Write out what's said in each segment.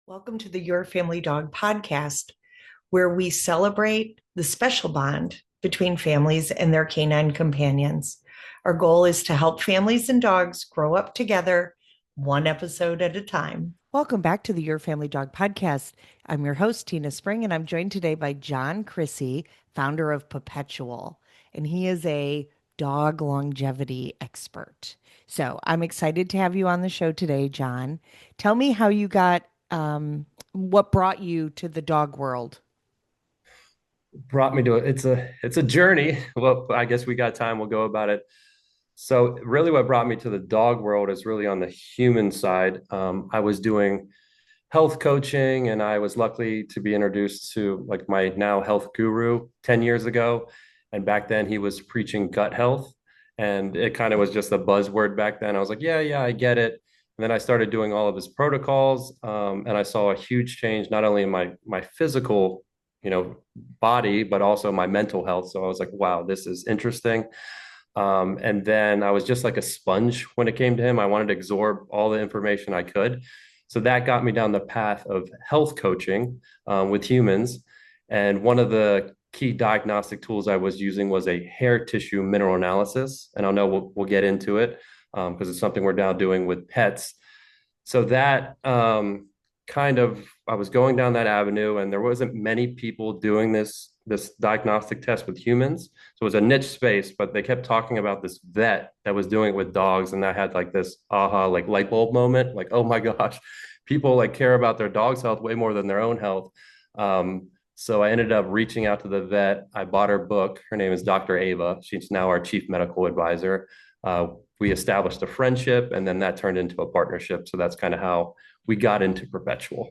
Welcome to the Your Family Dog podcast, where we celebrate the special bond between families and their canine companions. Our goal is to help families and dogs grow up together, one episode at a time. Welcome back to the Your Family Dog podcast. I'm your host, Tina Spring, and I'm joined today by John Chrissy, founder of Perpetual, and he is a dog longevity expert. So I'm excited to have you on the show today, John. Tell me how you got what brought you to the dog world? Brought me to it. It's a journey. Well, I guess we got time. We'll go about it. So really what brought me to the dog world is really on the human side. I was doing health coaching and I was lucky to be introduced to like my now health guru 10 years ago. And back then he was preaching gut health and it kind of was just a buzzword back then. I was like, yeah, I get it. And then I started doing all of his protocols, and I saw a huge change not only in my physical, body, but also my mental health. So I was like, wow, this is interesting. And then I was just like a sponge when it came to him. I wanted to absorb all the information I could. So that got me down the path of health coaching with humans. And one of the key diagnostic tools I was using was a hair tissue mineral analysis. And I know we'll get into it because it's something we're now doing with pets. So that kind of I was going down that avenue, and there wasn't many people doing this diagnostic test with humans. So it was a niche space, but they kept talking about this vet that was doing it with dogs, and I had like this aha, like light bulb moment, like oh my gosh, people like care about their dog's health way more than their own health. So I ended up reaching out to the vet. I bought her book. Her name is Dr. Ava. She's now our chief medical advisor. We established a friendship, and then that turned into a partnership. So that's kind of how we got into Perpetual.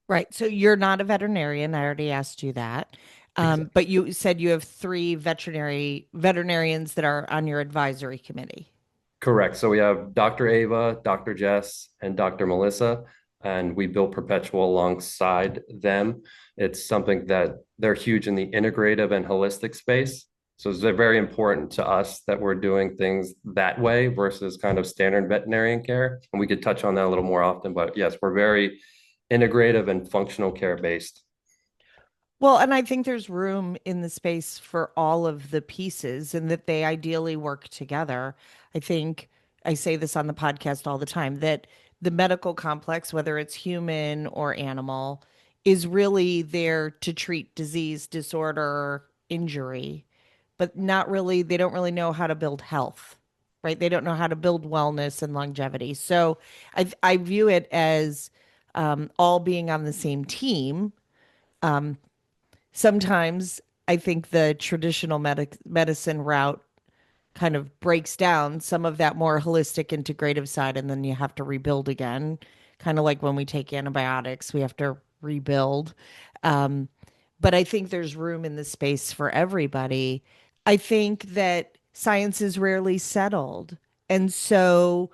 Right. So you're not a veterinarian. I already asked you that. Exactly. But you said you have three veterinarians that are on your advisory committee. Correct. So we have Dr. Ava, Dr. Jess, and Dr. Melissa, and we built Perpetual alongside them. It's something that they're huge in the integrative and holistic space. So it's very important to us that we're doing things that way versus kind of standard veterinarian care. And we could touch on that a little more often, but yes, we're very integrative and functional care based. Well, and I think there's room in the space for all of the pieces and that they ideally work together. I think I say this on the podcast all the time that the medical complex, whether it's human or animal, is really there to treat disease, disorder, injury, but not really, they don't really know how to build health, right? They don't know how to build wellness and longevity. So I view it as all being on the same team. Um, Sometimes I think the traditional medicine route kind of breaks down some of that more holistic integrative side, and then you have to rebuild again. Kind of like when we take antibiotics, we have to rebuild. Um, but I think there's room in the space for everybody. I think that science is rarely settled. And so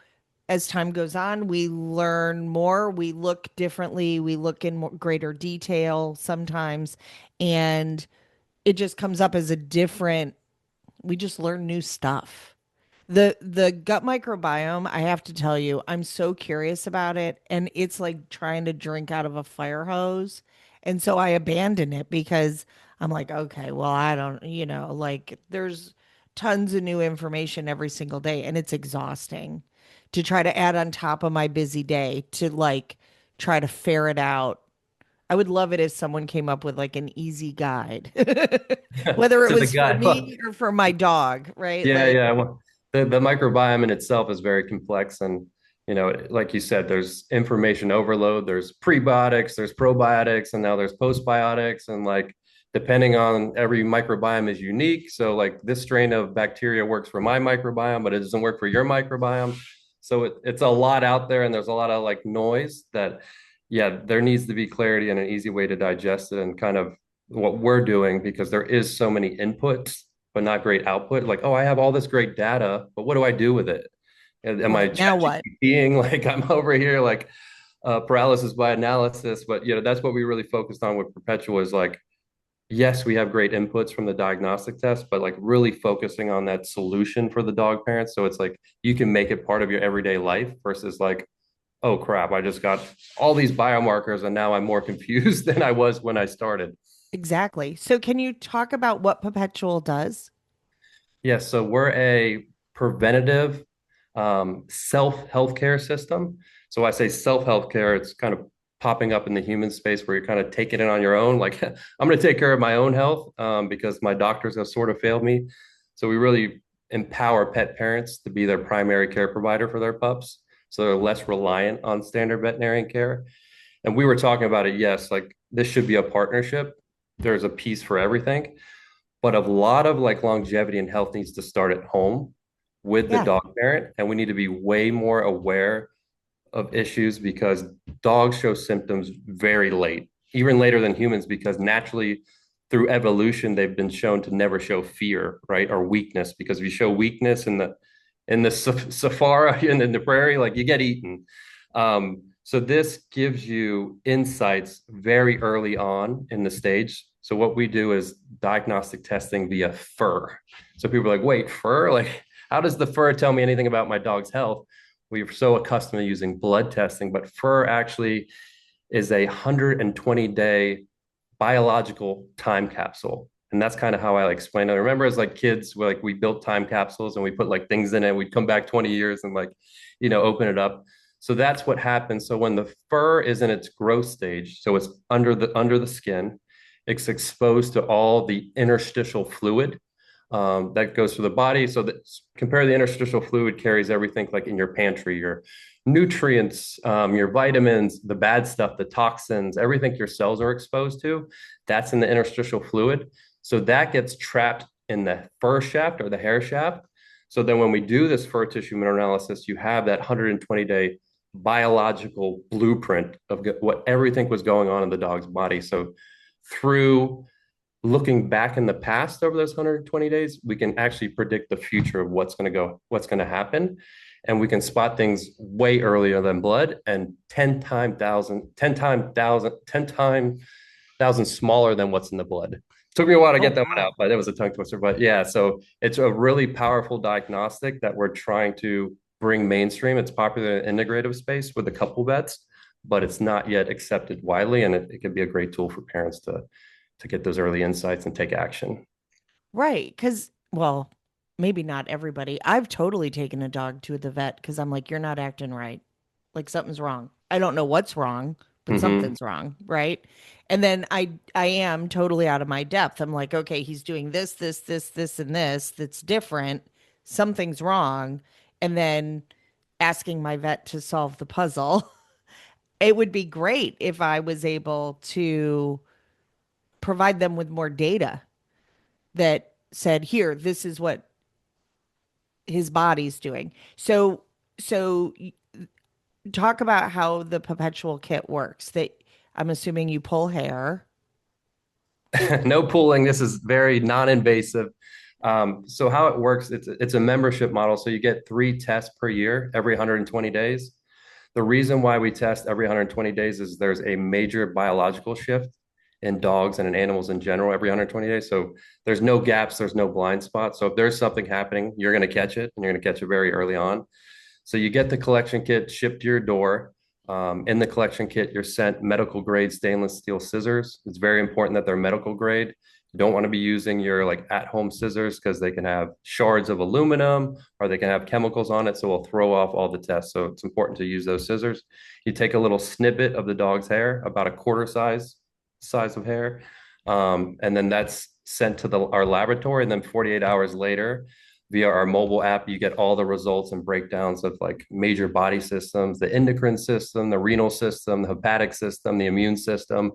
as time goes on, we learn more, we look differently, we look in more, greater detail sometimes, and it just comes up as a different, we just learn new stuff. The gut microbiome, I have to tell you, I'm so curious about it, and it's like trying to drink out of a fire hose. And so I abandon it because I'm like, okay, well, I don't, like there's tons of new information every single day, and it's exhausting to try to add on top of my busy day to like try to ferret out. I would love it if someone came up with like an easy guide, whether it To the was for guy. me or for my dog, right? Yeah, Like, yeah. Well, the microbiome in itself is very complex. And, like you said, there's information overload, there's prebiotics, there's probiotics, and now there's postbiotics. And like, depending on every microbiome is unique. So, like, this strain of bacteria works for my microbiome, but it doesn't work for your microbiome. So, it's a lot out there, and there's a lot of like noise that, yeah, there needs to be clarity and an easy way to digest it and kind of what we're doing because there is so many inputs but not great output. Like, oh, I have all this great data, but what do I do with it? Am I right chat now what? GPTing? Like I'm over here like paralysis by analysis. But that's what we really focused on with Perpetual is like, yes, we have great inputs from the diagnostic test, but like really focusing on that solution for the dog parents. So it's like you can make it part of your everyday life versus like oh crap, I just got all these biomarkers and now I'm more confused than I was when I started. Exactly. So can you talk about what Perpetual does? Yes, so we're a preventative self healthcare system. So I say self healthcare, it's kind of popping up in the human space where you're kind of taking it on your own. Like I'm going to take care of my own health because my doctors have sort of failed me. So we really empower pet parents to be their primary care provider for their pups. So they're less reliant on standard veterinarian care. And we were talking about it, yes, like this should be a partnership. There's a piece for everything, but a lot of like longevity and health needs to start at home with the Yeah. dog parent, and we need to be way more aware of issues because dogs show symptoms very late, even later than humans, because naturally through evolution they've been shown to never show fear, right, or weakness, because if you show weakness in the safari and in the prairie, like you get eaten. So this gives you insights very early on in the stage. So what we do is diagnostic testing via fur. So people are like, wait, fur? Like, how does the fur tell me anything about my dog's health? We're so accustomed to using blood testing, but fur actually is a 120-day biological time capsule. And that's kind of how I like explain it. I remember as like kids, we built time capsules and we put like things in it. We'd come back 20 years and like, open it up. So that's what happens. So when the fur is in its growth stage, so it's under the skin, it's exposed to all the interstitial fluid that goes through the body. So that compare the interstitial fluid carries everything like in your pantry, your nutrients, your vitamins, the bad stuff, the toxins, everything your cells are exposed to, that's in the interstitial fluid. So that gets trapped in the fur shaft or the hair shaft. So then when we do this fur tissue mineral analysis, you have that 120-day biological blueprint of what everything was going on in the dog's body. So through looking back in the past over those 120 days, we can actually predict the future of what's going to happen. And we can spot things way earlier than blood and 10 times thousand, 10 times thousand, 10 times thousand smaller than what's in the blood. Took me a while to Oh, get that one wow. out, but it was a tongue twister. But yeah, so it's a really powerful diagnostic that we're trying to bring mainstream. It's popular in integrative space with a couple vets, but it's not yet accepted widely. And it can be a great tool for parents to get those early insights and take action. Right. Because, well, maybe not everybody. I've totally taken a dog to the vet because I'm like, you're not acting right. Like something's wrong. I don't know what's wrong, but Mm-hmm. something's wrong. Right. And then I am totally out of my depth. I'm like, okay, he's doing this, this, this, this, and this that's different. Something's wrong. And then asking my vet to solve the puzzle. It would be great if I was able to provide them with more data that said, here, this is what his body's doing. So talk about how the perpetual kit works. That I'm assuming you pull hair. No pooling. This is very non-invasive. So how it works, it's a membership model. So you get 3 tests per year, every 120 days. The reason why we test every 120 days is there's a major biological shift in dogs and in animals in general every 120 days. So there's no gaps, there's no blind spots. So if there's something happening, you're going to catch it and you're going to catch it very early on. So you get the collection kit shipped to your door. In the collection kit, you're sent medical grade stainless steel scissors. It's very important that they're medical grade. You don't want to be using your like at-home scissors because they can have shards of aluminum or they can have chemicals on it. So we'll throw off all the tests. So it's important to use those scissors. You take a little snippet of the dog's hair, about a quarter size of hair, and then that's sent to our laboratory. And then 48 hours later, via our mobile app, you get all the results and breakdowns of like major body systems, the endocrine system, the renal system, the hepatic system, the immune system,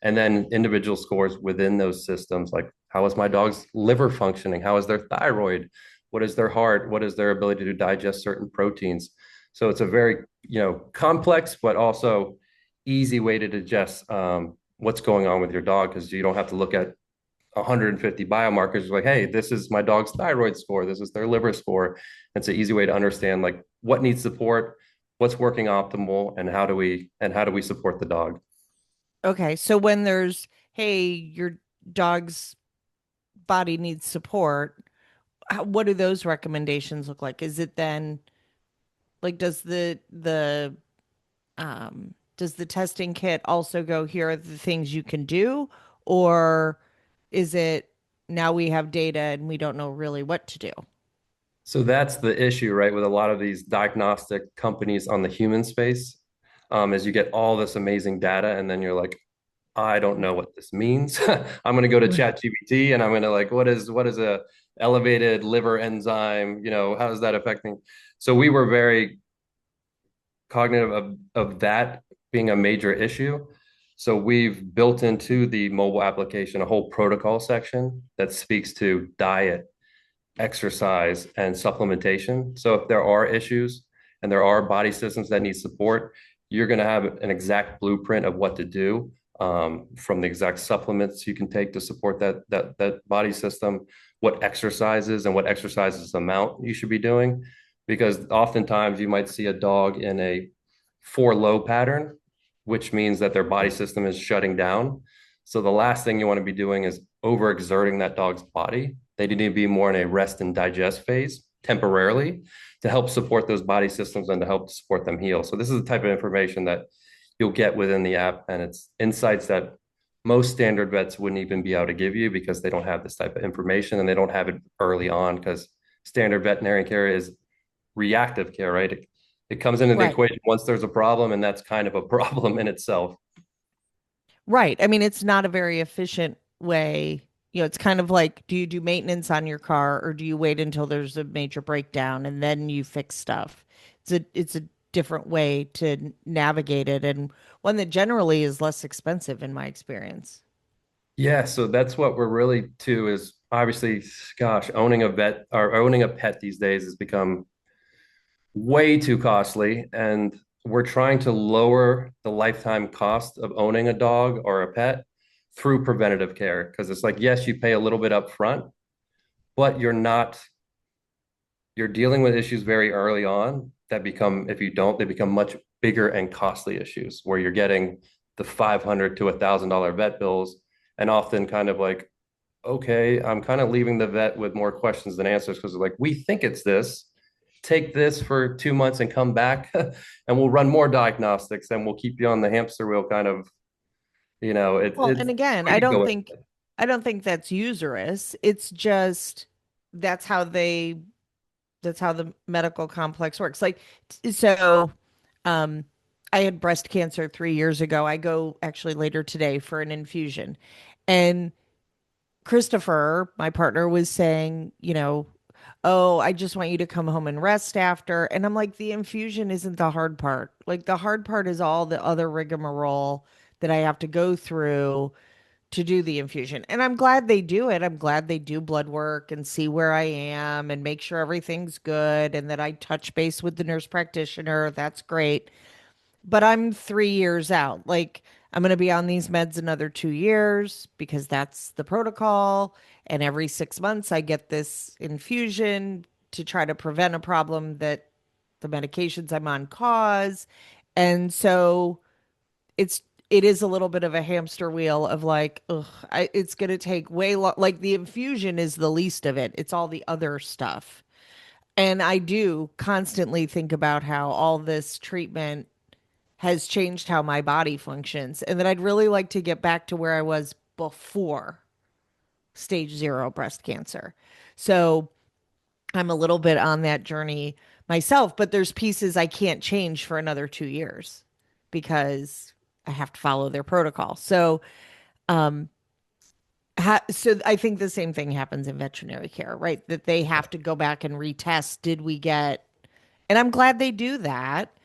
and then individual scores within those systems. Like, how is my dog's liver functioning? How is their thyroid? What is their heart? What is their ability to digest certain proteins? So it's a very, complex, but also easy way to digest what's going on with your dog because you don't have to look at 150 biomarkers like, hey, this is my dog's thyroid score, this is their liver score. It's an easy way to understand like what needs support, what's working optimal, and how do we support the dog. Okay, so when there's, hey, your dog's body needs support, what do those recommendations look like? Is it then like does the Does the testing kit also go, here are the things you can do? Or is it now we have data and we don't know really what to do? So that's the issue, right, with a lot of these diagnostic companies on the human space, is you get all this amazing data, and then you're like, I don't know what this means. I'm going to go to Right. ChatGPT and I'm going to like, what is a elevated liver enzyme? How is that affecting? So we were very cognitive of that being a major issue. So we've built into the mobile application a whole protocol section that speaks to diet, exercise, and supplementation. So if there are issues and there are body systems that need support, you're going to have an exact blueprint of what to do, from the exact supplements you can take to support that body system, what exercises and what exercises amount you should be doing. Because oftentimes you might see a dog in a 4 low pattern, which means that their body system is shutting down. So the last thing you want to be doing is overexerting that dog's body. They need to be more in a rest and digest phase temporarily to help support those body systems and to help support them heal. So this is the type of information that you'll get within the app, and it's insights that most standard vets wouldn't even be able to give you because they don't have this type of information, and they don't have it early on because standard veterinarian care is reactive care, right? It comes into the Right. equation once there's a problem, and that's kind of a problem in itself. Right. I mean, it's not a very efficient way. It's kind of like, do you do maintenance on your car or do you wait until there's a major breakdown and then you fix stuff? It's a different way to navigate it, and one that generally is less expensive in my experience. Yeah, so that's what we're really to is obviously, gosh, owning a vet or owning a pet these days has become way too costly. And we're trying to lower the lifetime cost of owning a dog or a pet through preventative care. Because it's like, yes, you pay a little bit up front, but you're dealing with issues very early on that become, if you don't, they become much bigger and costly issues where you're getting the 500 to $1,000 vet bills, and often kind of like, okay, I'm kind of leaving the vet with more questions than answers because like, we think it's this. Take this for 2 months and come back, and we'll run more diagnostics and we'll keep you on the hamster wheel. Kind of, Well, and it's again, way to go. I don't think that's usurious. It's just that's how they that's how the medical complex works. Like, so, um, I had breast cancer 3 years ago. I go actually later today for an infusion. And Christopher, my partner, was saying, oh, I just want you to come home and rest after. And I'm like, the infusion isn't the hard part. Like, the hard part is all the other rigmarole that I have to go through to do the infusion. And I'm glad they do it. I'm glad they do blood work and see where I am and make sure everything's good and that I touch base with the nurse practitioner. That's great. But I'm 3 years out. Like, I'm going to be on these meds another 2 years because that's the protocol. And every 6 months, I get this infusion to try to prevent a problem that the medications I'm on cause. And so it's it is a little bit of a hamster wheel of like, ugh, it's going to take way long. Like, the infusion is the least of it. It's all the other stuff. And I do constantly think about how all this treatment has changed how my body functions, and that I'd really like to get back to where I was before stage 0 breast cancer. So I'm a little bit on that journey myself, but there's pieces I can't change for another 2 years because I have to follow their protocol. So, so I think the same thing happens in veterinary care, right? That they have to go back and retest. Did we get, and I'm glad they do that.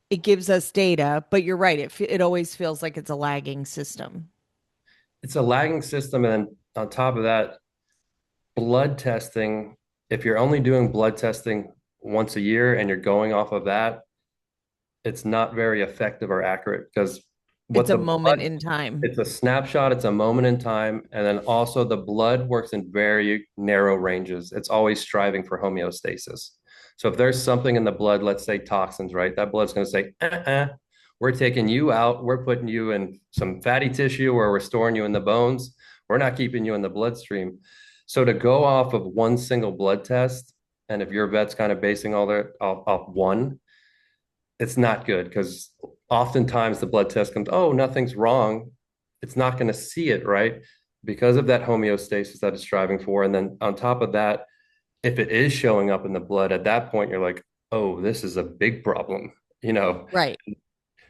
It gives us data, but you're right. It always feels like it's a lagging system. It's a lagging system, and on top of that, blood testing. If you're only doing blood testing once a year and you're going off of that, it's not very effective or accurate because It's what a the moment blood in time. it's a snapshot, it's a moment in time, and then also the blood works in very narrow ranges. It's always striving for homeostasis. So if there's something in the blood, let's say toxins, right? That blood's going to say, we're taking you out, we're putting you in some fatty tissue, or we're storing you in the bones. We're not keeping you in the bloodstream. So to go off of one single blood test, and if your vet's kind of basing all their off one, it's not good because oftentimes the blood test comes, oh, nothing's wrong. It's not going to see it, right? Because of that homeostasis that it's striving for. And then on top of that, if it is showing up in the blood at that point, you're like, oh, this is a big problem, you know? Right.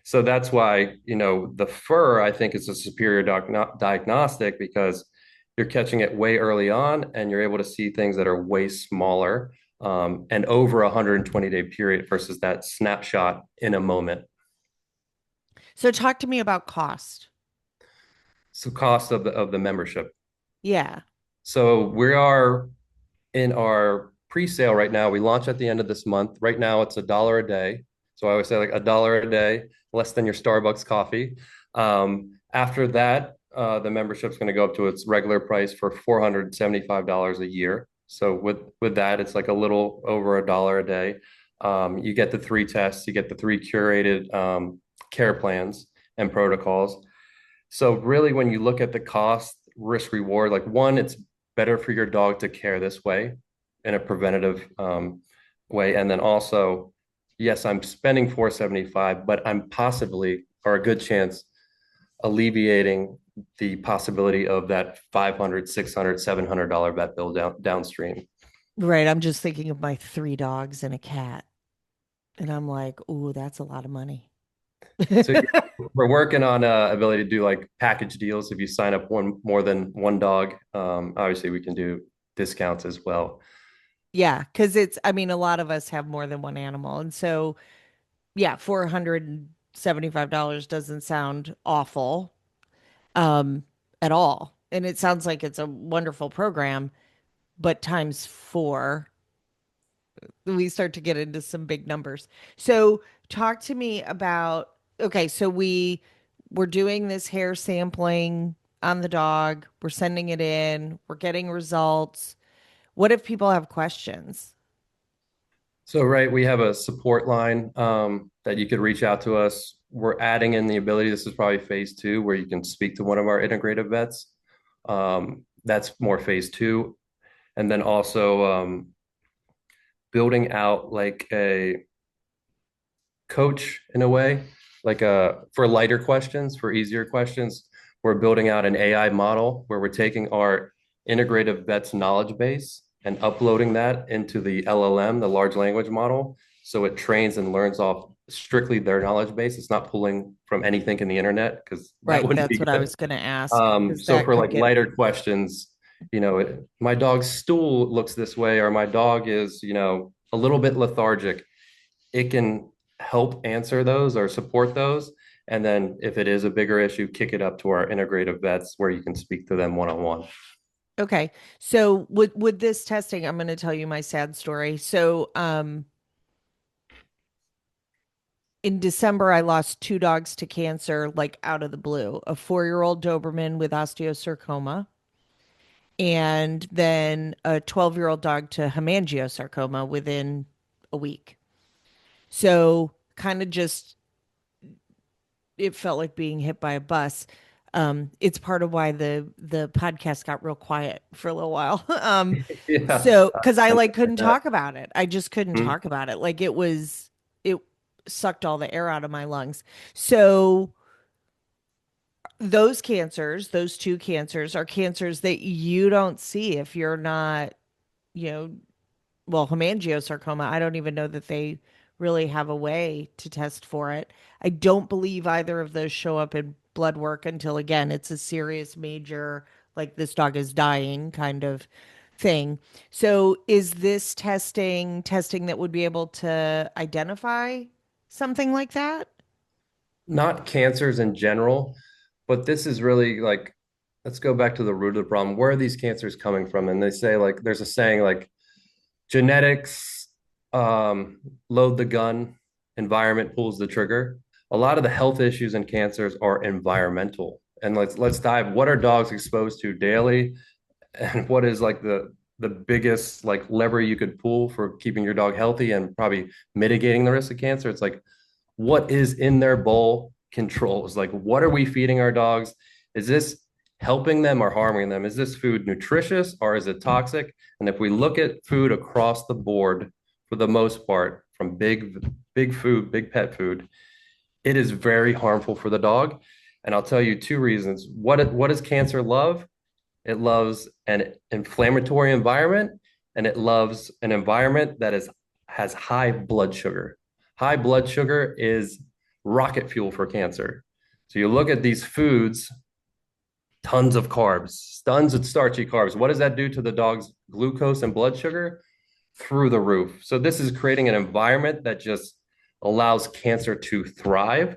So that's why, the fur, I think, is a superior diagnostic because you're catching it way early on and you're able to see things that are way smaller and over a 120-day period versus that snapshot in a moment. So talk to me about cost. So cost of the membership. Yeah. So we are in our pre-sale right now. We launch at the end of this month. Right now, it's $1 a day. So I always say like $1 a day, less than your Starbucks coffee. After that, the membership's going to go up to its regular price for $475 a year. So with that, it's like a little over $1 a day. You get the 3 tests, you get the 3 curated care plans and protocols. So really, when you look at the cost risk reward, like one, it's better for your dog to care this way in a preventative way. And then also, yes, I'm spending 475, but I'm possibly, or a good chance, alleviating the possibility of that 500, 600, $700 vet bill downstream. Right. I'm just thinking of my 3 dogs and a cat. And I'm like, ooh, that's a lot of money. So we're working on ability to do like package deals. If you sign up one more than one dog, obviously we can do discounts as well. Yeah, because I mean, a lot of us have more than one animal. And so, yeah, $475 doesn't sound awful um, at all. And it sounds like it's a wonderful program, but times four, we start to get into some big numbers. So, talk to me about okay, so we're doing this hair sampling on the dog, we're sending it in, we're getting results. What if people have questions? So, right, we have a support line that you could reach out to us. We're adding in the ability, this is probably phase two, where you can speak to one of our integrative vets. That's more phase two. And then also building out like a coach in a way, like for lighter questions, for easier questions. We're building out an AI model where we're taking our integrative vets knowledge base and uploading that into the LLM, the large language model. So it trains and learns off strictly their knowledge base. It's not pulling from anything in the internet because that Right, wouldn't that's be what I good. was going to ask because So that for could like get lighter questions, my dog's stool looks this way, or my dog is, a little bit lethargic. It can help answer those or support those. And then if it is a bigger issue, kick it up to our integrative vets where you can speak to them one on one. okay. So with this testing, I'm going to tell you my sad story. So in December, I lost 2 dogs to cancer, like out of the blue. A 4-year-old Doberman with osteosarcoma, and then a 12-year-old dog to hemangiosarcoma within a week. So kind of just it felt like being hit by a bus. It's part of why the podcast got real quiet for a little while. Yeah. So because I I like couldn't that. talk about it. I just couldn't Mhm. talk about it. Like it sucked all the air out of my lungs. So those cancers, those 2 cancers are cancers that you don't see if you're not, you know, well, hemangiosarcoma, I don't even know that they really have a way to test for it. I don't believe either of those show up in blood work until, again, it's a serious, major, like this dog is dying kind of thing. So, is this testing that would be able to identify something like that? Not cancers in general, but this is really like, let's go back to the root of the problem. Where are these cancers coming from? And they say, like, there's a saying like genetics, load the gun, environment pulls the trigger. A lot of the health issues and cancers are environmental. And let's dive. What are dogs exposed to daily? And what is like the biggest like lever you could pull for keeping your dog healthy and probably mitigating the risk of cancer? It's like what is in their bowl controls. Like what are we feeding our dogs? Is this helping them or harming them? Is this food nutritious or is it toxic? And if we look at food across the board, for the most part, from big food, big pet food, it is very harmful for the dog. And I'll tell you two reasons. What does cancer love? It loves an inflammatory environment, and it loves an environment that is has high blood sugar. High blood sugar is rocket fuel for cancer. So you look at these foods, tons of carbs, tons of starchy carbs. What does that do to the dog's glucose and blood sugar? Through the roof. So this is creating an environment that just allows cancer to thrive.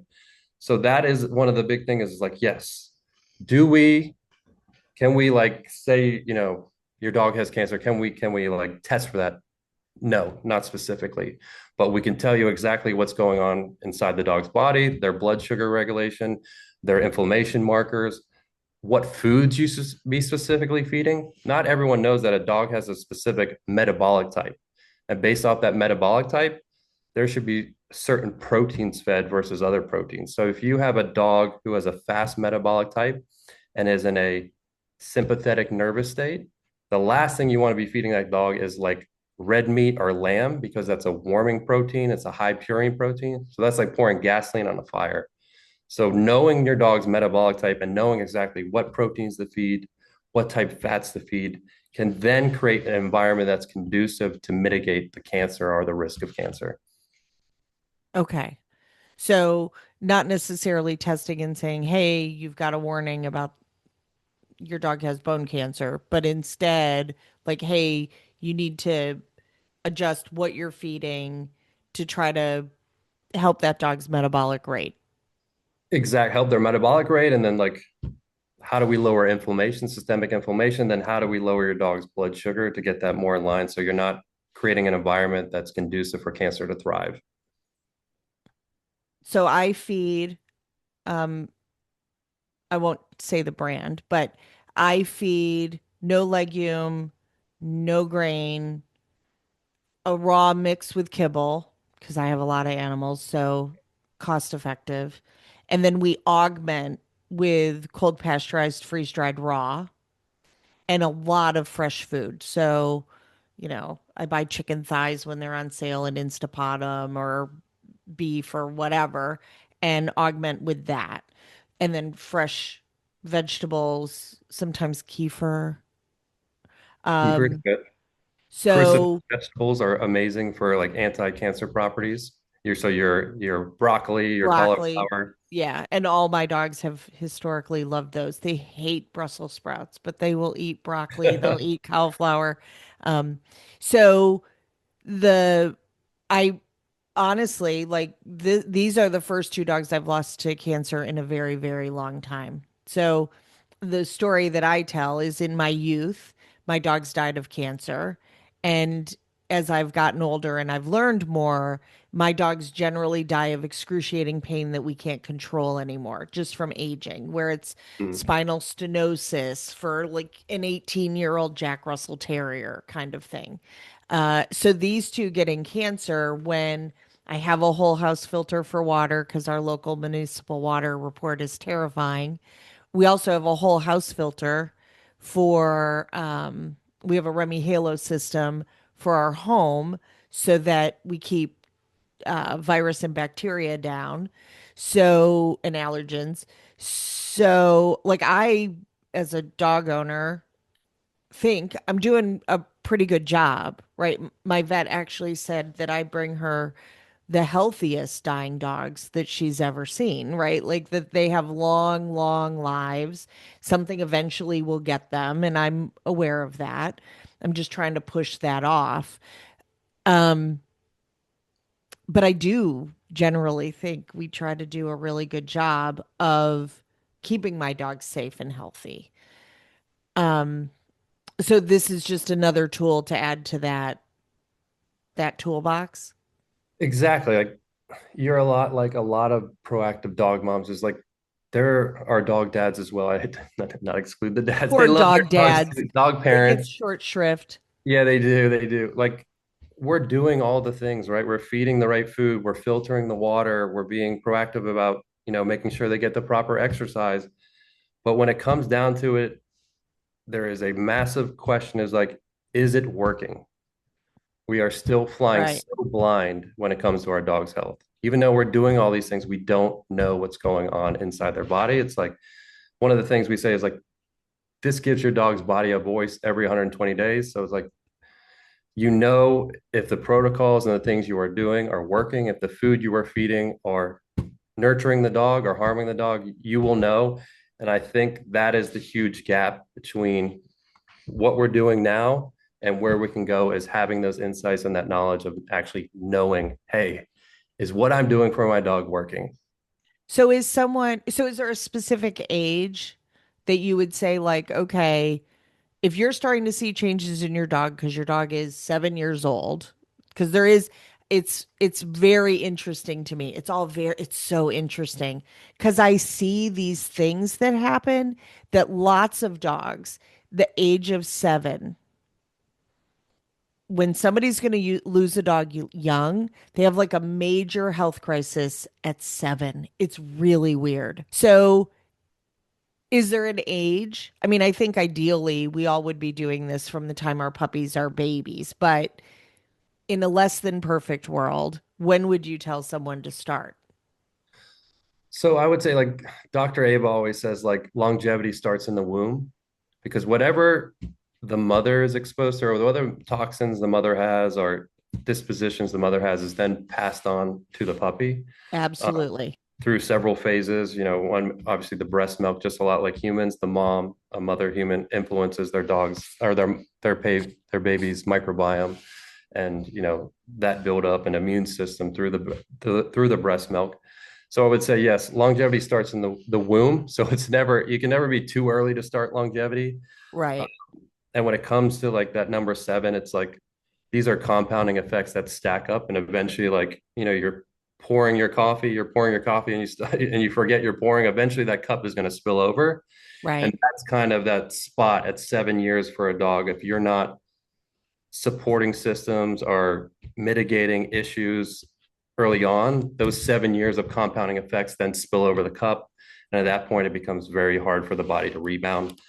So that is one of the big things is like, yes, do we can we like say, your dog has cancer? Can we like test for that? No, not specifically, but we can tell you exactly what's going on inside the dog's body, their blood sugar regulation, their inflammation markers, what foods you should be specifically feeding. Not everyone knows that a dog has a specific metabolic type. And based off that metabolic type, there should be certain proteins fed versus other proteins. So if you have a dog who has a fast metabolic type and is in a sympathetic nervous state, the last thing you want to be feeding that dog is like red meat or lamb because that's a warming protein. It's a high purine protein. So that's like pouring gasoline on a fire. So knowing your dog's metabolic type and knowing exactly what proteins to feed, what type of fats to feed, can then create an environment that's conducive to mitigate the cancer or the risk of cancer. Okay. So not necessarily testing and saying, "Hey, you've got a warning about your dog has bone cancer," but instead like, "Hey, you need to adjust what you're feeding to try to help that dog's metabolic rate." Exact help their metabolic rate, and then like how do we lower inflammation, systemic inflammation? Then how do we lower your dog's blood sugar to get that more in line so you're not creating an environment that's conducive for cancer to thrive? So I feed um I won't say the brand, but I feed no legume, no grain, a raw mix with kibble because I have a lot of animals, so cost effective. And then we augment with cold pasteurized, freeze dried raw and a lot of fresh food. So, I buy chicken thighs when they're on sale and Instapot them or beef or whatever and augment with that. And then fresh vegetables, sometimes kefir. Kefir is Um, good. Cruciferous so vegetables are amazing for like anti-cancer properties. Your broccoli, your broccoli, cauliflower. yeah. And all my dogs have historically loved those. They hate Brussels sprouts, but they will eat broccoli, they'll eat cauliflower. Um, so the I honestly, like these are the first two dogs I've lost to cancer in a very, very long time. So the story that I tell is in my youth, my dogs died of cancer. And as I've gotten older and I've learned more, my dogs generally die of excruciating pain that we can't control anymore, just from aging, where it's Mm. spinal stenosis for like an 18-year-old Jack Russell Terrier kind of thing. So these two getting cancer when I have a whole house filter for water because our local municipal water report is terrifying. We also have a whole house filter for, we have a Remy Halo system for our home so that we keep virus and bacteria down. So, and allergens. So, like, as a dog owner, think I'm doing a pretty good job, right? My vet actually said that I bring her the healthiest dying dogs that she's ever seen, right? Like that they have long, long lives. Something eventually will get them, and I'm aware of that. I'm just trying to push that off. Um, but I do generally think we try to do a really good job of keeping my dogs safe and healthy. Um, so this is just another tool to add to that toolbox. Exactly. Like you're a lot like a lot of proactive dog moms is like there are dog dads as well. I not exclude the dads. They Poor love dog their dogs. dads. Dog They get parents. short shrift. Yeah, they do. They do. Like we're doing all the things, right? We're feeding the right food, we're filtering the water, we're being proactive about, making sure they get the proper exercise. But when it comes down to it, there is a massive question is like, is it working? We are still flying Right. so blind when it comes to our dog's health. Even though we're doing all these things, we don't know what's going on inside their body. It's like one of the things we say is like, this gives your dog's body a voice every 120 days. So it's like, if the protocols and the things you are doing are working, if the food you are feeding are nurturing the dog or harming the dog, you will know. And I think that is the huge gap between what we're doing now and where we can go, is having those insights and that knowledge of actually knowing, hey, is what I'm doing for my dog working? So is there a specific age that you would say, like, okay, if you're starting to see changes in your dog because your dog is 7 years old, because there is, it's very interesting to me. It's so interesting because I see these things that happen that lots of dogs, the age of 7, when somebody's going to lose a dog young, they have like a major health crisis at 7. It's really weird. So, is there an age? I mean, I think ideally we all would be doing this from the time our puppies are babies, but in a less than perfect world, when would you tell someone to start? So I would say, like Dr. Abe always says, like longevity starts in the womb, because whatever the mother is exposed to, or whatever toxins the mother has or dispositions the mother has, is then passed on to the puppy. Uh, Absolutely. through several phases. One, obviously the breast milk, just a lot like humans, the mom, a mother human, influences their dogs or their baby's microbiome, and that build up an immune system through the breast milk. So I would say yes, longevity starts in the womb. So you can never be too early to start longevity. Uh, Right. and when it comes to like that number 7, it's like these are compounding effects that stack up, and eventually, like you're pouring your coffee, and and you forget you're pouring. Eventually, that cup is going to spill over, and Right. that's kind of that spot at 7 years for a dog. If you're not supporting systems or mitigating issues early on, those 7 years of compounding effects then spill over the cup, and at that point, it becomes very hard for the body to rebound.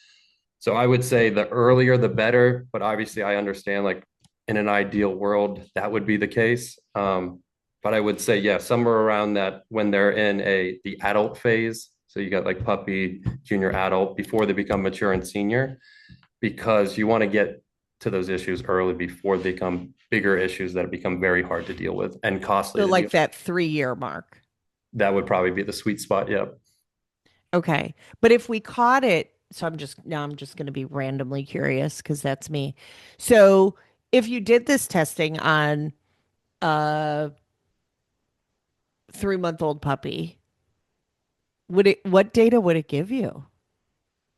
So I would say the earlier the better, but obviously I understand, like in an ideal world that would be the case. But I would say yeah, somewhere around that, when they're in the adult phase. So you got like puppy, junior adult, before they become mature and senior, because you want to get to those issues early before they become bigger issues that become very hard to deal with and costly So, to deal. like that 3 year mark. That would probably be the sweet spot. Yep. Okay. But if we caught it, so I'm just going to be randomly curious because that's me. So, if you did this testing on a 3 month old puppy, what data would it give you?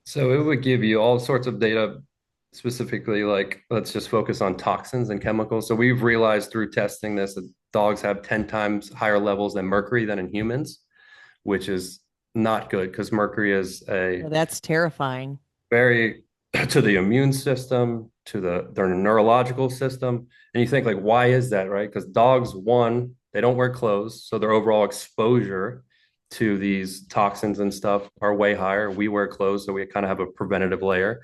So it would give you all sorts of data, specifically, like let's just focus on toxins and chemicals. So we've realized through testing this that dogs have 10 times higher levels than mercury than in humans, which is not good, because mercury is a Yeah, that's terrifying. very to the immune system, to their neurological system. And you think, like, why is that, right? Because dogs, one, they don't wear clothes, so their overall exposure to these toxins and stuff are way higher. We wear clothes, so we kind of have a preventative layer.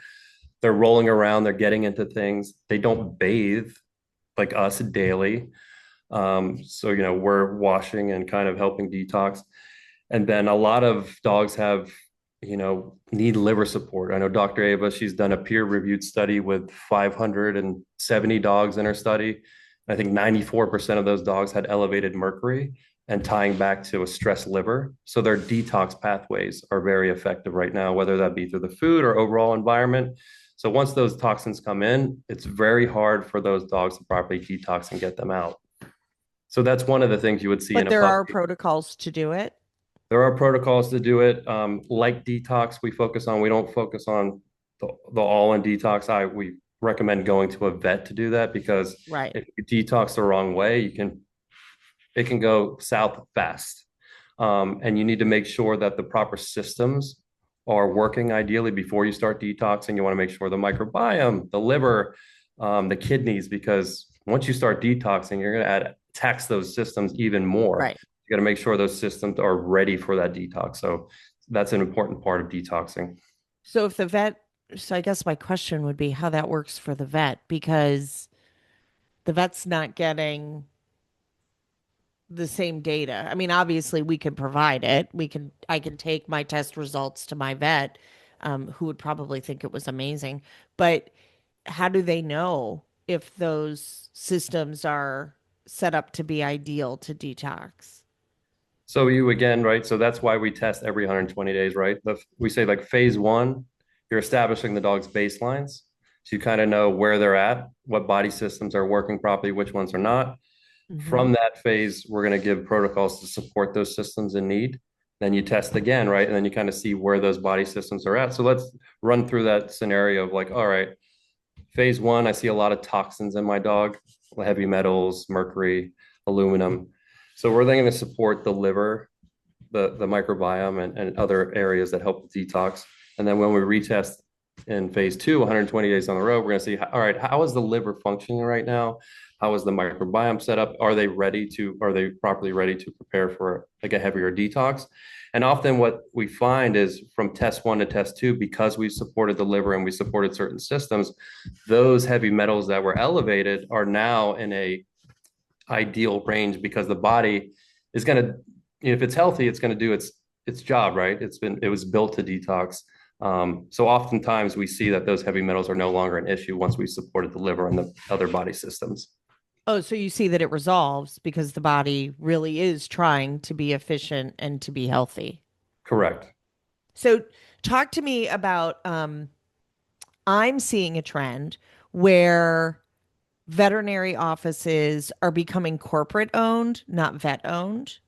They're rolling around, they're getting into things. They don't bathe like us daily. So we're washing and kind of helping detox. And then a lot of dogs need liver support. I know Dr. Ava, she's done a peer-reviewed study with 570 dogs in her study. I think 94% of those dogs had elevated mercury, and tying back to a stressed liver. So their detox pathways are very effective right now, whether that be through the food or overall environment. So once those toxins come in, it's very hard for those dogs to properly detox and get them out. So that's one of the things you would see in But a there are puppy. protocols to do it. There are protocols to do it. Like detox, we focus on. We don't focus on the all-in detox. We recommend going to a vet to do that, because Right. if you detox the wrong way, it can go south fast. And you need to make sure that the proper systems are working ideally before you start detoxing. You want to make sure the microbiome, the liver, the kidneys, because once you start detoxing, you're going to tax those systems even more. Right. You got to make sure those systems are ready for that detox. So that's an important part of detoxing. So if the vet, so I guess my question would be how that works for the vet, because The vet's not getting the same data. I mean, obviously we can provide it. I can take my test results to my vet, who would probably think it was amazing. But how do they know if those systems are set up to be ideal to detox? So you again, right? So that's why we test every 120 days, right? We say like phase one, you're establishing the dog's baselines. So you kind of know where they're at, what body systems are working properly, which ones are not. Hmm. From that phase, we're going to give protocols to support those systems in need. Then you test again, right? And then you kind of see where those body systems are at. So let's run through that scenario of like, all right, phase one, I see a lot of toxins in my dog, heavy metals, mercury, aluminum. So we're then going to support the liver, the microbiome, and other areas that help with detox. And then when we retest in phase two, 120 days on the road, we're going to see, all right, how is the liver functioning right now? How is the microbiome set up? Are they properly ready to prepare for like a heavier detox? And often what we find is from test one to test two, because we supported the liver and we supported certain systems, those heavy metals that were elevated are now in a ideal range because the body is going to, if it's healthy, it's going to do its job, right? It was built to detox. So oftentimes we see that those heavy metals are no longer an issue once we supported the liver and the other body systems. Oh, so you see that it resolves because the body really is trying to be efficient and to be healthy. Correct. So talk to me about I'm seeing a trend where veterinary offices are becoming corporate owned, not vet owned.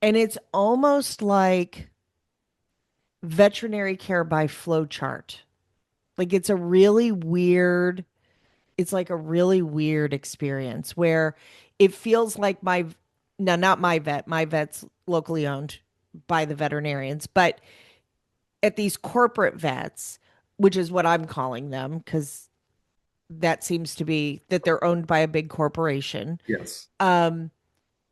And it's almost like veterinary care by flow chart. Like it's like a really weird experience where it feels like now not my vet's locally owned by the veterinarians, but at these corporate vets, which is what I'm calling them, because that seems to be that they're owned by a big corporation. Yes. Um,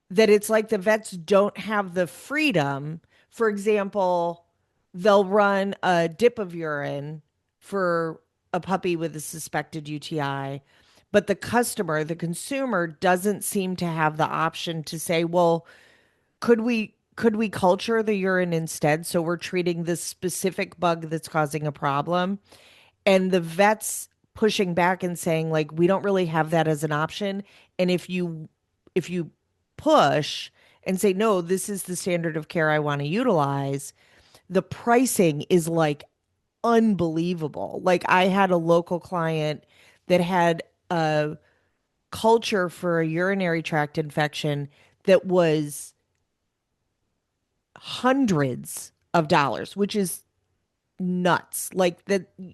that it's like the vets don't have the freedom. For example, they'll run a dip of urine for a puppy with a suspected UTI, but the consumer doesn't seem to have the option to say, well, could we culture the urine instead so we're treating this specific bug that's causing a problem? And the vets pushing back and saying like we don't really have that as an option, and if you push and say no, this is the standard of care I want to utilize, the pricing is like unbelievable. Like I had a local client that had a culture for a urinary tract infection that was hundreds of dollars, which is nuts. Like that Yeah,